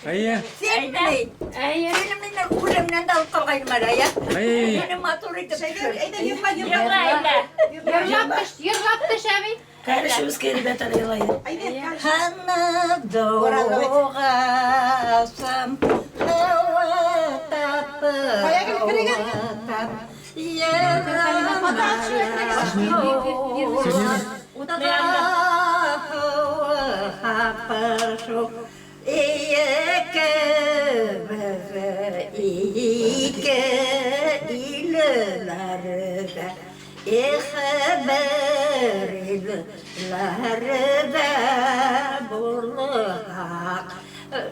Әйе. Filmden kulemden de alıp kalkayım ara ya. Beni motor edip Yırlattı şabi. Karışımız geri beton yılaydı. Hanı doğasam hava tapı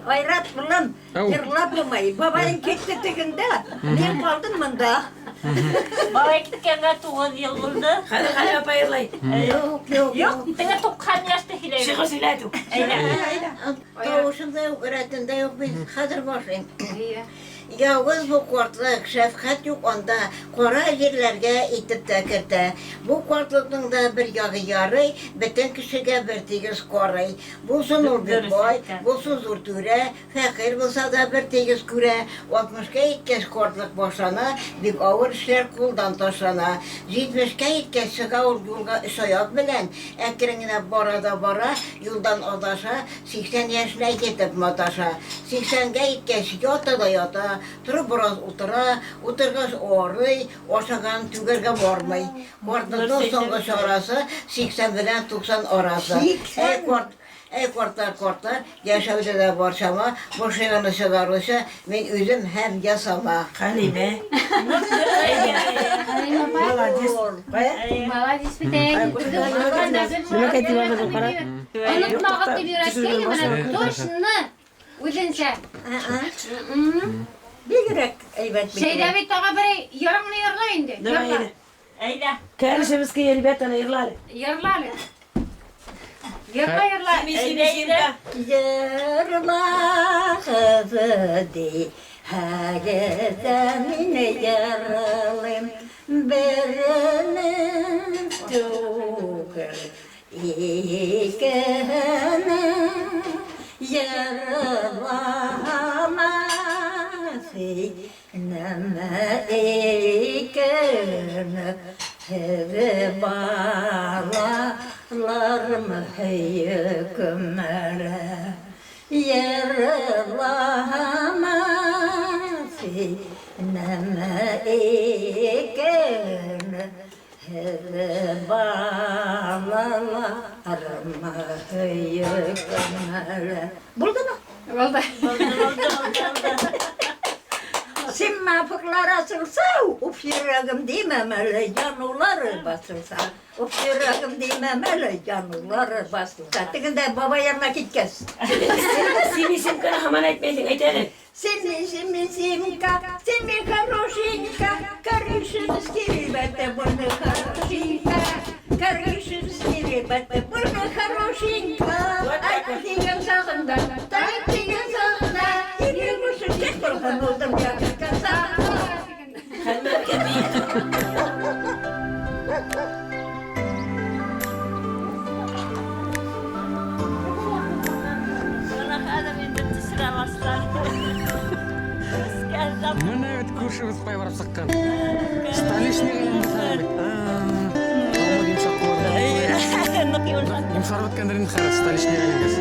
Ayrat bulam, yırlamayı. Babayın ketti teginde, ben kaldım bunda. Baba gittikenge 9 yıl oldu. Hadi yapma yılaydı. Yok, bana 90 yaşta hileyim. Şıkı silaydı. Doğuşunda yok, öğretinde yok, biz hazır başlayın. Yalnız bu kortluk, şefkat yok onda, kora yerlerge itip de kirdi. Bu kortlukun da bir yağı yarı, bütün kişiye bir tegiz koray. Bulsun ol bir boy, bulsun zor türe, fakir bulsa da bir tegiz küre. 60'ga itkez kortluk boşana, bir ağır işler kuldan taşana. 70'ga itkez çıka ol yolga soyak bilen, ekringine bara, yoldan adaşa, 80 yaşına yetip mataşa. 80'ga itkez yata da yata, Turib biraz o'tirg'ach og'riy, o'shagan tugarga bormay. Kortlikning so'nggi chorasi 80 bilan 90 orasi. Kortlar, yashavda borshama, boshlig'ini sigarilsa, men o'zim ham yasama. Halime. Молодец bitek. Nima kaytib qara. Unutmag'ib deb yurashgan, mana точно o'zincha. Bilgerek eyvet. Şayda bir tağa bir yarımını yarla indi. Yarla. Eyle. Karışımız geri beton yılaydı. Yarla. Yarla. Yarla kızdı, her zemine yaralım, birinin tukar, ikinin yaralama. Nama ekene heve bağlarım hükümere yarılamazı nama ekene heve bağlarım hükümere. Buldu mu? Oldu. Simma fıklar asılsa, uf yüragım dememeli, yanılar basılsa. Uf yüragım dememeli, yanılar basılsa. Tıkında baba yanına gitkez. Simka hemen etmeyin, edelim. Simka, хорошенька, karışırız kiribete, bunu хорошенька, karışırız kiribete, bunu хорошенька. Ay diyen sağında, tay diyen sağında, yürümüşüm tek kurban oldum yakın kasa. Hemen kemiği. Mana evet kurşumuz pay varıp sakkan. Stolishniy qilindi qarab. Hamma yumshoq bo'ldi. Yumshoq o'tganlarini qarab stolishniy qilingiz.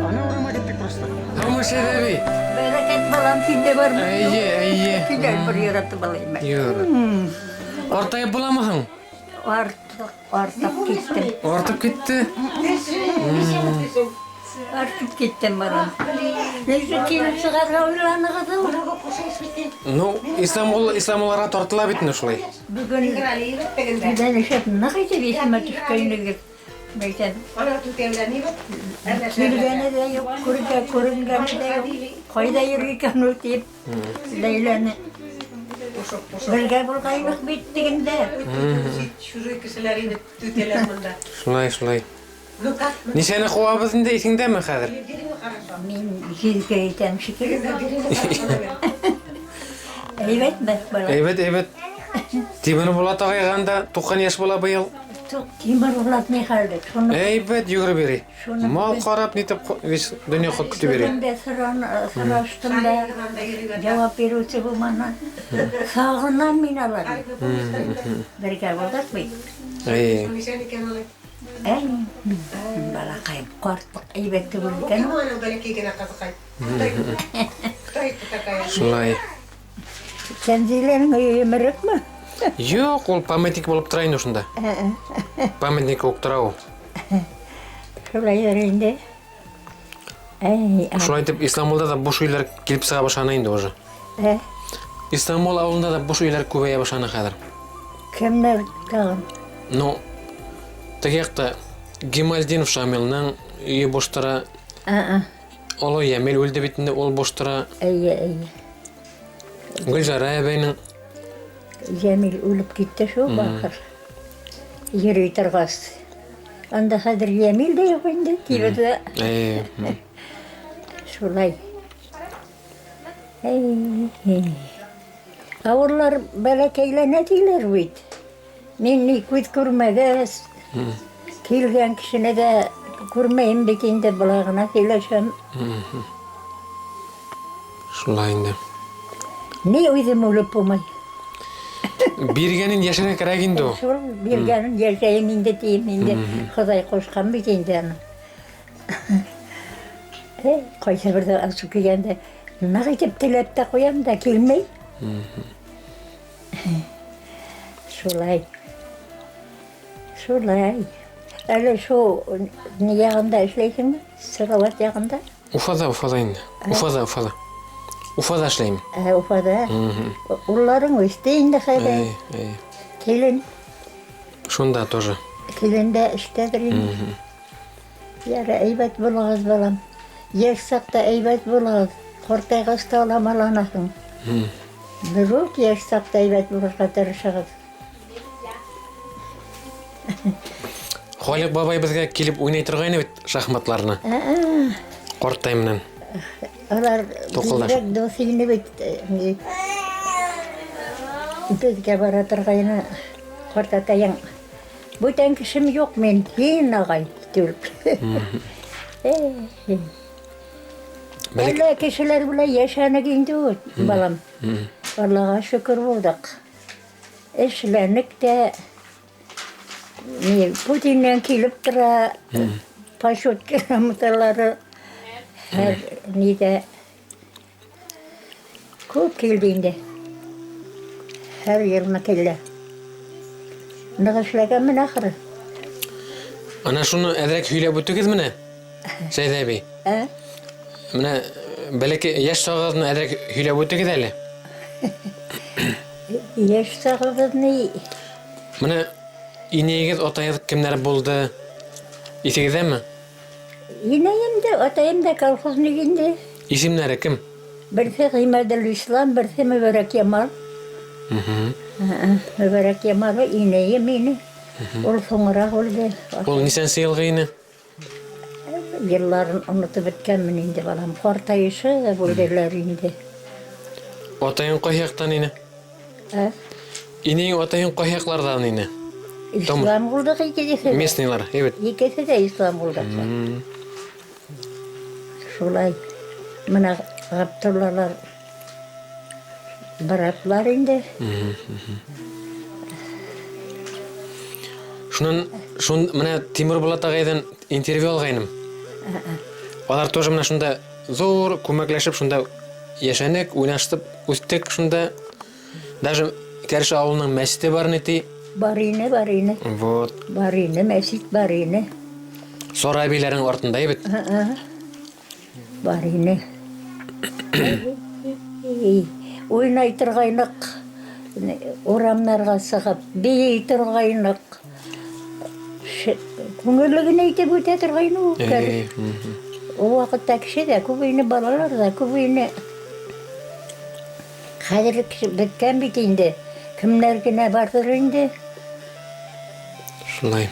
Ana urama gittik просто. Hamma Şəйҙә әбей. Bereket balam kinde var mı? Әйе. Güzel bir yaratı balayım ben. Юр. Ортайып буламыһың? Artık gittim. Ортып кетті. Artık gittim bana. Neyse kelip çıkarga uylanı kızım. Ну, исламларға тартыла бит ушулай. Bugün giden işe ne kadar esime düşkünlüğü git. Neyse. Yürügeni de yok, kurungeni de yok. Koyda yürürken öteyip Leyla'nı. Birge bulgaylık bittiğinde. Шулай. Нишәне куабыз инде исеңдәме хәзер? Мен җиргә итәм шикелле. Әйбәт бәс бала. Әйбәт. Тибене була тагайганда 90 яшь була быел. Тимир улатмай қалдық. Әйбәт жүгіріп бері. Мал қарап нетіп дүние қот күті бері. Сұраштым да жауап беруші болмана. Сағынан мен алады. Бірге болдық бей. Балақайым қорттық әйбәтті болдың. Шулай. Сәнзейлерің өмірік ма? Жоқ, ол памятник болып тұрайын осында. Памятник болып тұра ол. Шулай өрейінде. Шулай деп, Исламолда да бұш үйлер келіп сыға башанайынды уже. Исламол ауылында да бұш үйлер көбейе башаны қадыр. Кімдер қалын? Ну, тегекті Гемальдинов Шамилның үйі боштыра, олы Ямел өлді бетінде ол боштыра, Гүлжара әбейнің. Жәмил өліп кетті шо бақыр. Ерей тұрғас. Анда қадыр Жәмил де жоқ енді, кейбірді. Шолай. Ауырлар бәләкейләне дейлер бейді. Мен не көз көрмәгіз. Келген кішіні де көрмейін бекенде бұлағына келешем. Шулайында. Не өзім өліп болмай. Бергенін яшырек әрәгінді о? Сол бергенін яшайын енді дейім енді. Құдай қошқан бекенде аны. Қойса бірді асу кегенде нағайтып тілеп те қоям да келмей. Шулай. Шулай. Әлі шо не яғында ішлейсің бі? Сырават яғында? Уфада енді. Уфада. Уфада ішлеймін. Уфада. Уларың өстейінді қайда? Келін. Шонда тоже. Келінде іштедір енді. Яры әйбәт болағыз балам. Еш сақта әйбәт болағыз. Қортайға ұсталам аланасың. Бұрук еш сақта әйбәт болағызға тырышығыз. Халик бабай бізге келіп ойнай тұрғайны бет шахматларына. Қорттаймынан. Олар бізбек досыйны бет. Бізге бара тұрғайны қортатайын. Бұтан кішім жоқ мен, ең ағай түріп. Әлі кешілер бұлай яшанық енді өт, балам. Аллаға шүкір болдық. Эшләнік те Путиннен келіп тұра, пашот керамыталары әр неде көп келдейінде. Әр еліме келді. Нығышлаған мен ақыры. Ана шуны әдірек хүйлеп өттігіз міне? Шәйҙә әбей. Міне бәлеке яш сағызын әдірек хүйлеп өттігіз әлі? Яш сағызын не? Міне инейгіз отайыз кімдер болды? Исегіз әмі? Инейімді, отайымда колхоз негенде. Исімдері кім? Бірсі Ғимадыл Ислам, бірсі Мүбәрәк Ямал. Мүбәрәк Ямалы инейім мені. Ол соңырақ олды. Ол несен сейілгі ені? Yılların unutup bitkənmin indi balam. Qortayışı buldular indi. Otayın qoyaqtan eni? İneyin otayın qoyaqlardan eni? İslam bulduk ikisi de. Местныйлар, evet. İkisi de İslam bulduk. Şulay. Mına Abdullahlar baratlar indi. Шун мына Тимур Болат ағайдан интервью алғайным. Олар тоже мына шунда зор көмәкләшеп шунда яшәнек, уйнаштып үстек шунда. Даже Кәріш ауылының мәсіті бар нети? Барины. Вот. Барины, мәсит барины. Сора әбейлерің ортында ебет? Барины. Ойнай тұрғайнық, орамнарға сығып, бей тұрғайнық. Көңірлігін әйтіп өте тұрғайны ол Кәріш. О вақытта кіші де, көбейіні балалар да, көбейіні қадір біткен бекенде. Кімлергіне бардыр енді? Шулай.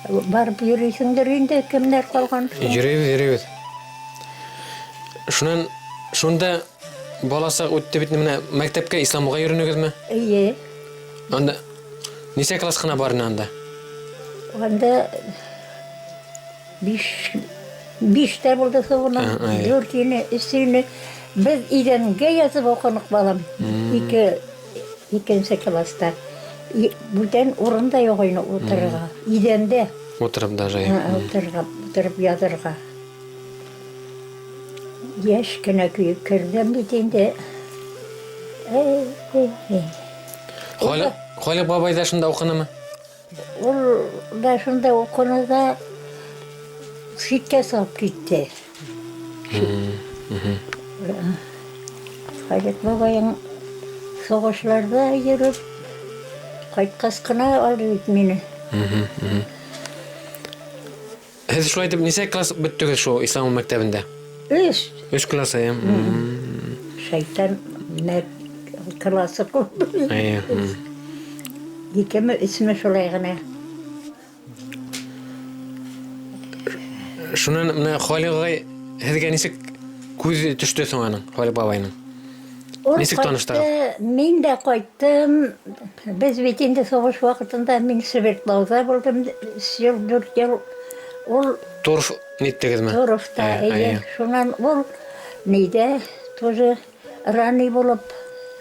Барып жүресіңдер енді, кімлер қалған? Жүребіз. Шунда боласақ өтті бітіне міне мәктепке исламға үйренігіз ме? Ие. Анда, несе класқына барын анда? Анда биштә булды соғынан, дүртіне, үстіне. Біз иденге язып оқынық балам. Икенсе класста. Бұлден орында yoğuyunu отырға. Иденде. Отырып даже. Отырып ядырға. Еш кіна күйіп кірдім бітінде. Хали бабай да шында оқыны ма? Ол да шында оқыны да шитке салып кетті. Халет бабайың соғышларда еріп, қайтқасқына алды бит мені. Сіз шулай деп неше класс бүттіңіз шу ислам мектебінде? Үш класс, иә. Шайтан классы қылды. Екемі үсімі шулай ғана. Шунан мына Хали ағай сізге несек көзі түсті соңаның, Хали бабайның? Несек таныштыңыз? Мен де қойттым. Біз бетінде соғыш уақытында мен Свердлауда болдым. 4 жыл. Ол Торф неттіңіз ме? Торфта, шунан ол нейде тоже ранный болып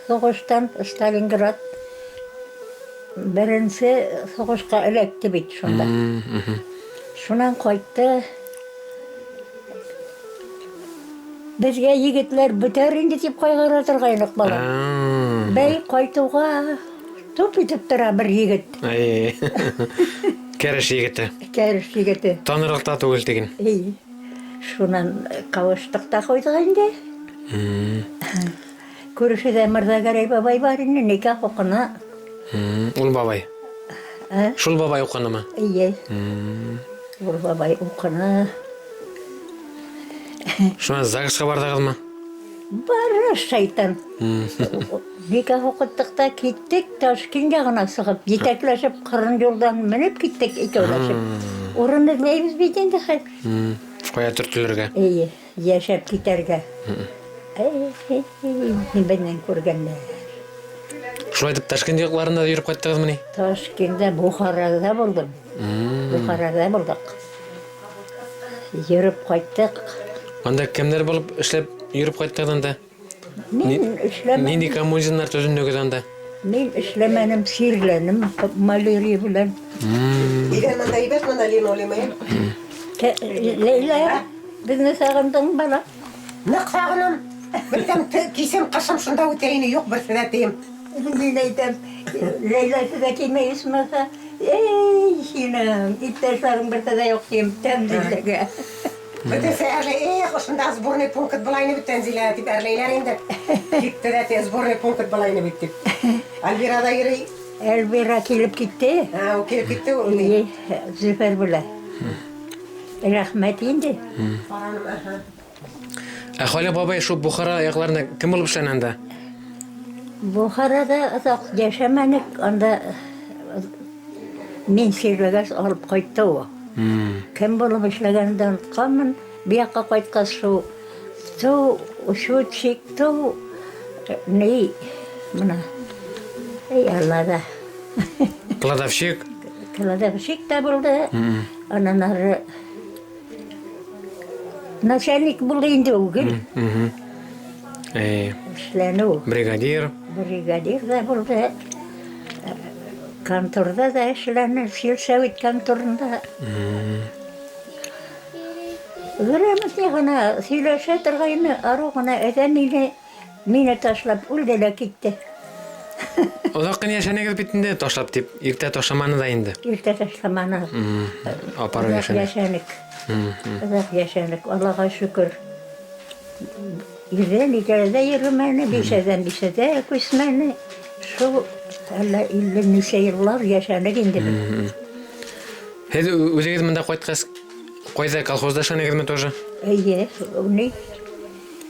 соғыштан Сталинград бірінші соғышқа ілекті бет шунда. Шунан қойтты. Бізге егетлер бүтер енді деп қойғар отырғайнық бала. Бәй қойтуға топ етіп тұра бір егет. Кәріш егеті. Кәріш егеті. Танырықта түгіл деген. Шунан қауыштықта қойдық енді. Көрішіде Мырзағарай бабай бар енді никах оқына. Ол бабай? Шул бабай оқына ма? Ол бабай оқына. Шуна ЗАГСқа бардыңыз ма? Бары шайтан. Никах оқыттықта кеттік, Ташкент жағына сығып, жетекләшіп, қырын жолдан мініп кеттік, екеуләшіп. Орын іздейміз бетенді қай. Қоя түртілерге? Яшап кетерге. Бенен көргенде. Шулай деп Ташкент жақларында жүріп қайттыңыз міне? Ташкентте Бухарада болдым. Бухарада болдық. Жүріп қайттық. Анда кемдер болып ішлеп жүріп қайттыңыз анда? Мен ішлемәнім. Ненде коммунизмнар төзіндегі анда? Мен ішлемәнім, сирленім, малярия білен. Иген мында ибет, мында лин олемай. Лейла, бізні сағындың бала? Нық сағыным. Білдім, кейсем қашым шында өтерейіні жоқ бір сәдетейім. Мен айтам, Лейла сізі келмейсіз маса, сенің, иттәшларың бір сәді жоқ дейім, тәмділігі. Бітесе әжі, ұшында сборный пункт бұлайны біттен зилі әтіп әрлейлер енді. Кетті дәте сборный пункт бұлайны біттіп. Альбирада ерей? Альбира келіп кетті. О келіп кетті ол не? Зүфәр бұла. Рахмет енді. Хали бабай шу Бухара аяқларында кім болып шән анда? Бухарада ұзақ яшамәнік, анда мен серлігіз алып қойтты о. Кім болып ішлегенді ұнтқанмын, бияққа қойтқас шу шек, не, мұна, Аллада. Кладовщик? Кладовщик та болды, анан ары начальник болды енді өгіл. Ішлену. Бригадир? Бригадир да болды. Конторда да ішлену, сельсовет конторында. Ғырамыз не ғана сөйлесе тұрғайны, ару ғана әдәміне мені ташлап үлделі кетті. Оҙаҡ йәшәнегеҙ бит инде ташлап тип, иртә ташламаны да инде. Иртә ташламаны. Апарып Йәшәнек. Оҙаҡ йәшәнек, Аллаға шөкөр. Ирҙән икәләдә йөрөмәне, бишәдә күсмәне. Шул әллә 50 нисә йыллар йәшәнек инде. Һеҙ үҙегеҙ мында ҡайтҡас, ҡайҙа колхозда эшләнегеҙме тоже? Эйе, ни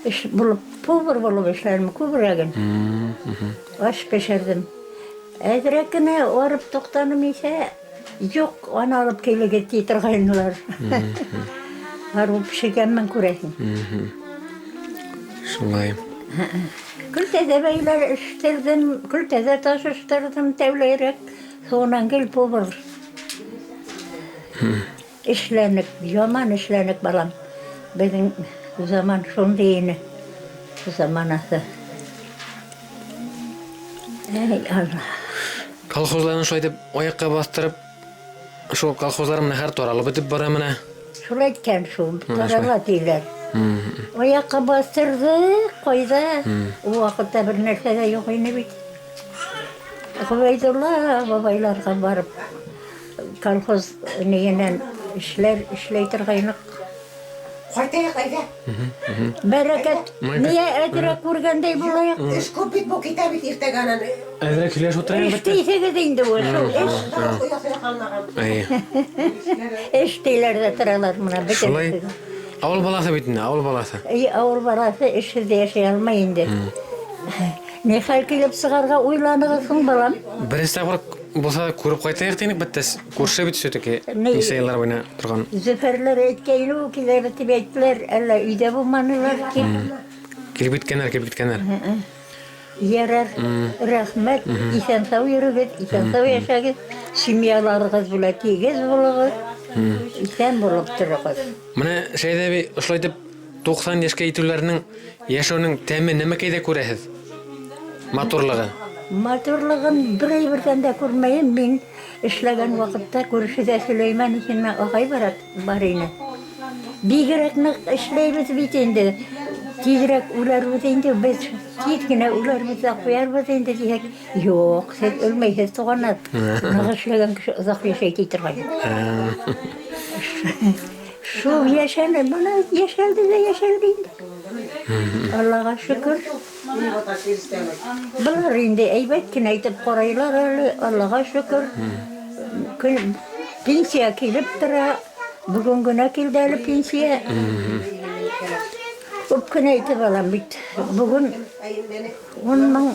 эш булып, повар булып эшләрмен күберәген. Аш пешердем. Әҙерәк кенә арып туҡтаным исә, юҡ, аны алып килегеҙ тиҙтергәйнеләр. Арып пешергәнмен күрәһең. Шулай. Көлтәҙә бәйләр эштердем, көлтәҙә таш эштердем тәүләйерәк. Соңынан кел повар. İşlenik, yaman işlenik balam. Bizim zaman şundayını. Zamanası. Ey Allah. Колхозларын шулай деп аяққа бастырып, шул колхозлар менә һәр таралып битеп бара менә. Şulay etken şu, tarala deyler. Ayakka bastırdı, koydu. O vakitte bir nerede de yok yine bit. Kuveytullah babaylarga barıp kolhoz neyinden işleytir kaynak. Koytaya kayda. Bereket. Niye edrek vurgandey bulayak? İş kopit bu kitabı irteganan. Әзрәк сөйләшеп утырайын бит. İşteyse gideydi o. Ай. İşteyler de tıralar buna. Шулай. Авыл баласы бит инде, авыл баласы. Avul balası işsiz de yaşayalmayındı. Ne hal kelip sıгарга уйланыгысың балам? Беренче тапкыр булса да күреп кайтайык дейник бит. Күрше бит сөтеке. Нисәйләр буена торган. Züferler etkeyini o kiler ettiler. Allah üyde bulmanılar ki. Килеп киткәннәр. Yarar, rahmet, isen sağ yürügüt, isen sağ yaşagıt. Simyalarınız bula tegiz buluguz. Isen bulup duruguz. Менә Шәйҙә би ошолай дип 90 яшькә итүләрнең яшәүнең тәме нәмәкәйдә күрәһез? Матурлыгы. Matırlığın birden de kurmayın. Min işlegen vakitte Kurşu'da Süleyman için ağay var yine. Bigrekni işleyimiz bitindi. Tizrek ular bitindi. Biz titkine ular bize koyar bitindi diyek. Yok, sen ölmeysiz toğanat. Nağışlegen kişi uzak yaşayıp yitirgayın. Şu yaşandı, bana yaşaldı da yaşaldı. Allah'a şükür. Bunlar indi eybetkine aytıp koraylar öyle. Allah'a şükür. Pensiya kelip tıra. Bugün güne keldi öyle pensiya. Öpkün aytıp alam bit. Bugün 10.000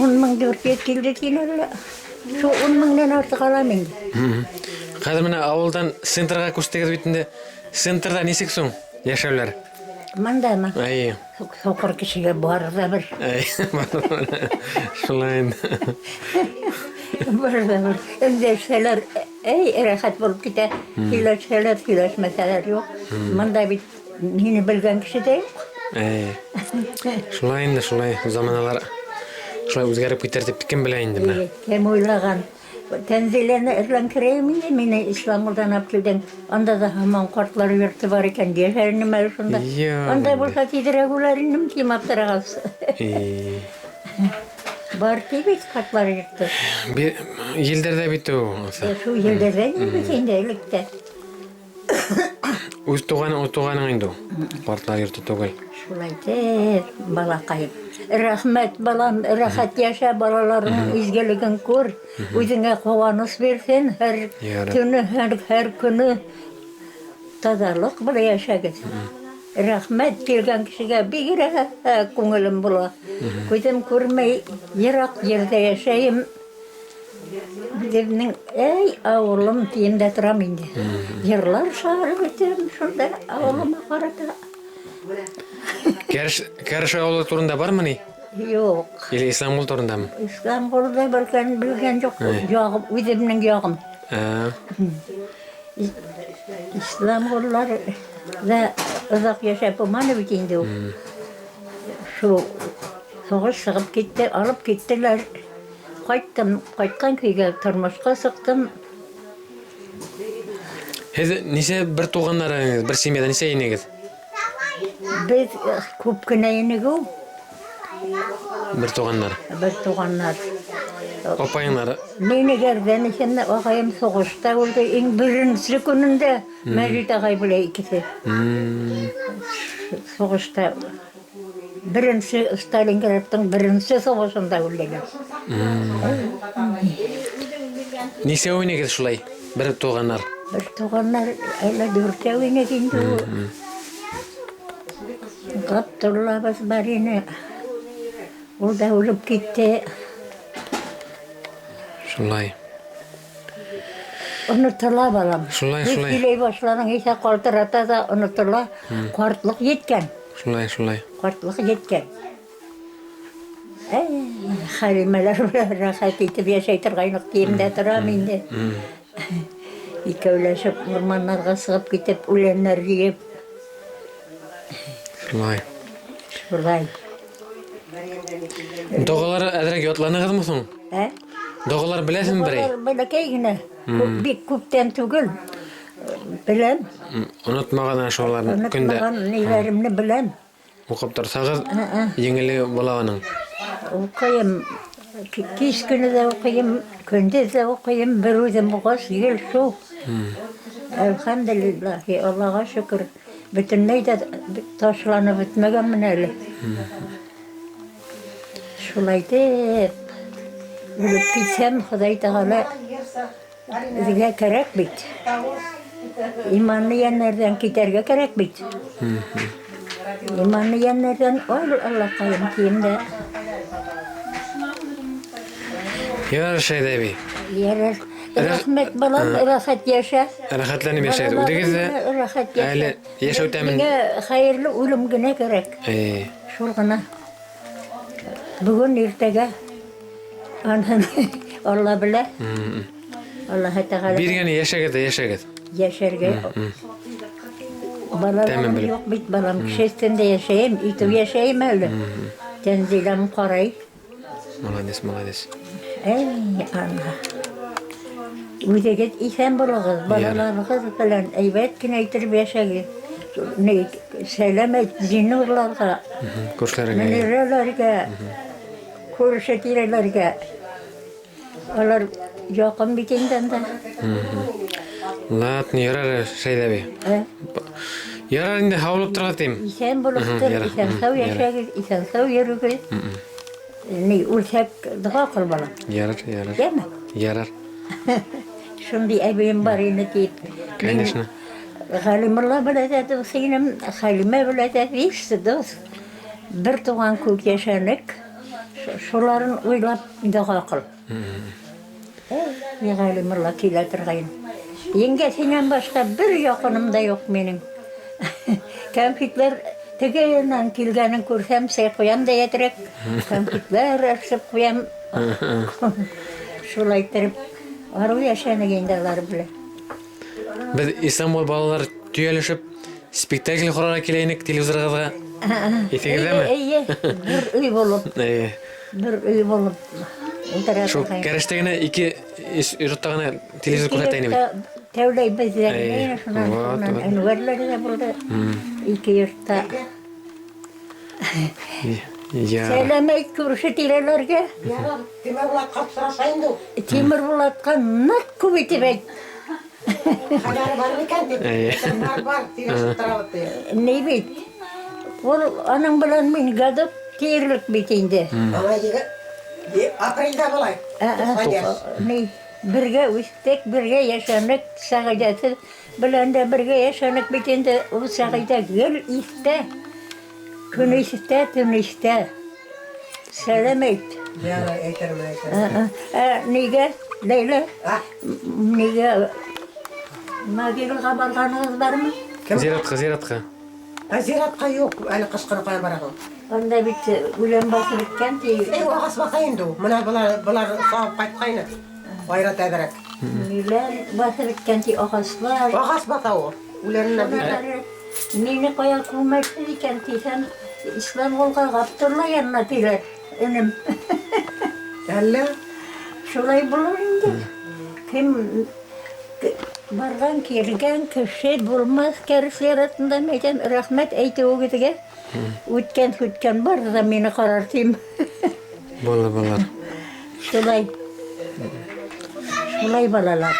10.400 keldi öyle. Şu 10.000'den artık alamayın. Хәзер менә авылдан центрга күчтегез бит инде. Центрда нисек соң яшәүләр? Мандамы? Ай. Соқыр кешегә барырда бер. Ай. Шулай. Барырда бер. Өндәшәләр, рәхәт булып китә. Сөйләшмәсәләр юк. Монда бит мине белгән кеше дә юк. Ай. Шулай инде, шулай заманалар. Шулай үзгәреп китәр дип кем белә инде менә. Кем уйлаган. Тәнзиләне эрлән керәм инде мине İstanbul'dan апкилдән. Анда да һаман картлар йорты бар икән. Яшәрне мәл шунда. Анда булса тидерәк улар инде ким аптырагыз. Бар тибет картлар йорты. Елдәрдә бит ул. Шу елдәрдә бит инде электә. Үз туганың инде. Картлар йорты түгел. Шулай балакай. Рәхмәт балам, рәхәт яшә балаларның изгелеген күр. Үзеңә куаныс берсен һәр төне, һәр көне тазалык белән яшәгез. Рәхмәт килгән кешегә бигрәк күңелем була. Күзем күрмәй, ерак җирдә яшәйм. Безнең авылым тиемдә торам инде. Йырлар шагырып үтәм шунда авылыма карата. Карыш авылы турында бармы ни? Юк. Или İstanbul турындамы? İstanbul'da bilgen yok. Yağım, özümün yağım. İstanbullar da uzak yaşayıp umanı bitindi o. Şu soğuş sığıp gitti, alıp gittiler. Kaytkan köyge turmuşka sıktım. Nise bir tuğanlarınız, bir semyada nise inegіз? Biz köp güne inig o. Bir tuğanlar. Bir tuğanlar. Opayınlar. Neyini gerden içinde ağayım soğuşta oldu. En birinci gününde Mecid ağay bile ikisi. Soğuşta. Birinci Stalingrad'ın birinci soğuşunda öldüler. Nise oynayız şulay? Bir tuğanlar. Bir tuğanlar öyle dörtte oynayındı o. Kaptırlar bas barine. O da olup gitti. Şulay. Unutula balam. Şulay. Biley başlanan ise kaltırata da unutula. Kartlık yetken. Şulay. Kartlık yetken. Халималар рахат итеп яшәй торгайнык киемдә торам инде. Икәүләшеп урманнарга сыгып китеп үләннәр җыеп. Шулай. Доғалар әҙерәк ятланыгыҙмы соң? Доғалар беләсеңме берәй? Бәләкәй генә. Бик күптән түгел. Беләм. Онотмаған шуларны көндә. Онотмаған ниләремне беләм. Укып торсагыз, еңеле була аның. Укыйм. Кич көне дә укыйм, көндез дә укыйм, бер үзем бугас ел шул. Әлхәмдүлиллаһи, Аллаһка шөкер. Бөтенләй дә ташланып бетмәгәнмен әле. Шулай дип, үлеп китсәм, Ходай Тәгалә безгә кәрәк бит. Иманлы яннардан китәргә кәрәк бит. Иманлы яннардан Аллаһкайым киемдә. Ярар Шәйҙә әбей. Ярар. Рәхмәт балам, рәхәт яша. Рәхәтләнеп яшәйді. Үдегеҙ дә әле йәшәү тәмен. Миңә хәйерле үлем генә кәрәк. Шул гына. Бүген иртәгә Алла белә. Аллаһ Тәгалә Биргән яшәгеҙ. Яшәргә. Балаларым юк бит, балам кешестән дә яшәйем, итеп яшәйем әле. Тәнзиләм карай. Молодец. Алла. Үҙегеҙ иҫән булығыҙ, балаларығыҙ белән әйбәт кенә итеп яшәгеҙ. Сәләмәт зинурларға, мөнирәләргә, күрше-тирәләргә. Алар яҡын бит инде. Ладно, ярар Шәйҙә әбей. Ярар инде һаулап торғыҙ тим. Иҫән булығыҙ, иҫән сау яшәгеҙ, иҫән сау йөрөгөҙ. Үлсәк дұға ҡыл балам. Ярар. Шундай әбейем бар ине тип. Конечно. Халимулла белән дә дуҫыйым, Халима белән дә биш дуҫ. Бер туған күк йәшәнек. Шуларын уйлап дұға ҡыл. Халимулла килә торғайым. Еңгәсенән башҡа бер яҡыным да юҡ минең. Кәмфитләр тегенән килгәнен күрһәм, сәй ҡуям да йәтерәк. Кәмфитләр әрсеп ҡуям. Шулай итеп ару яшәнек инде алар белән. Без Истанбул балалар төйәлешеп спектакль ҡорарға киләйнек телевизорығыҙға. Иҫегеҙҙәме? Бер өй булып. Шул кәрештә генә ике йортта гына телевизор күрһәтәйне бит. Тәүләй бездә шунан Әнүәрләр ҙә булды. Ике йортта. Сәләмәт күрше-тирәләргә. Тимер Булатҡа сорашайым да. Тимер Булатҡа ныҡ күп итеп әйт. Хәбәре бар микән дип. Бар, тирешеп торабыҙ тип. Ни бит? Ул аның белән мин гадып тиерлек бит инде. Апрелдә булай. Ни, бергә үстек, бергә йәшәнек, Сәғидәсе белән дә бергә йәшәнек бит инде. Ул Сәғидә гел истә. Көн истә, төн истә. Сәләмәт. Нигә, Ләйлә? Нигә Магилға барғанығыҙ бармы? Зиратҡа. Зиратҡа юҡ, әле ҡышҡыны ҡая бараһың. Анда бит үлән баҫып бөткән ти. Ағас баҫа инде ул. Менә былар сабып ҡайтҡайны. Айрат әҙерәк. Үлән баҫып бөткән ти ағаслар. Ағас баҫа ул. Үләненә бит. Мине ҡая күмәкһеҙ икән тиһәм, Исламғолға Ғабдулла янына килер, өнөм. Әллә? Шулай булыр инде. Кем барған килгән кеше булмаҫ кәрес яратында мәйтәм, рәхмәт әйтеүегеҙгә. Үткән бар да мине ҡарар тим. Булыр. Шулай балалар.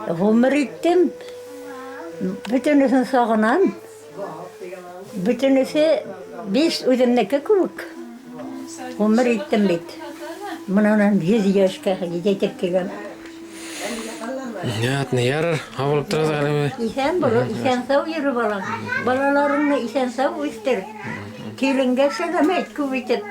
Ғүмер иттем. Бөтөнөсөн сағынам. Бөтөнөсө биш үҙемнеке кеүек. Ғүмер иттем бит. Мынанан 100 йәшкә етеп килгән. Ярар, һаулап торығыҙ әле. Иҫән булып, иҫән сау йөрө балам. Балаларыңны иҫән сау үҫтер. Киленгә сәләмәт күп итеп.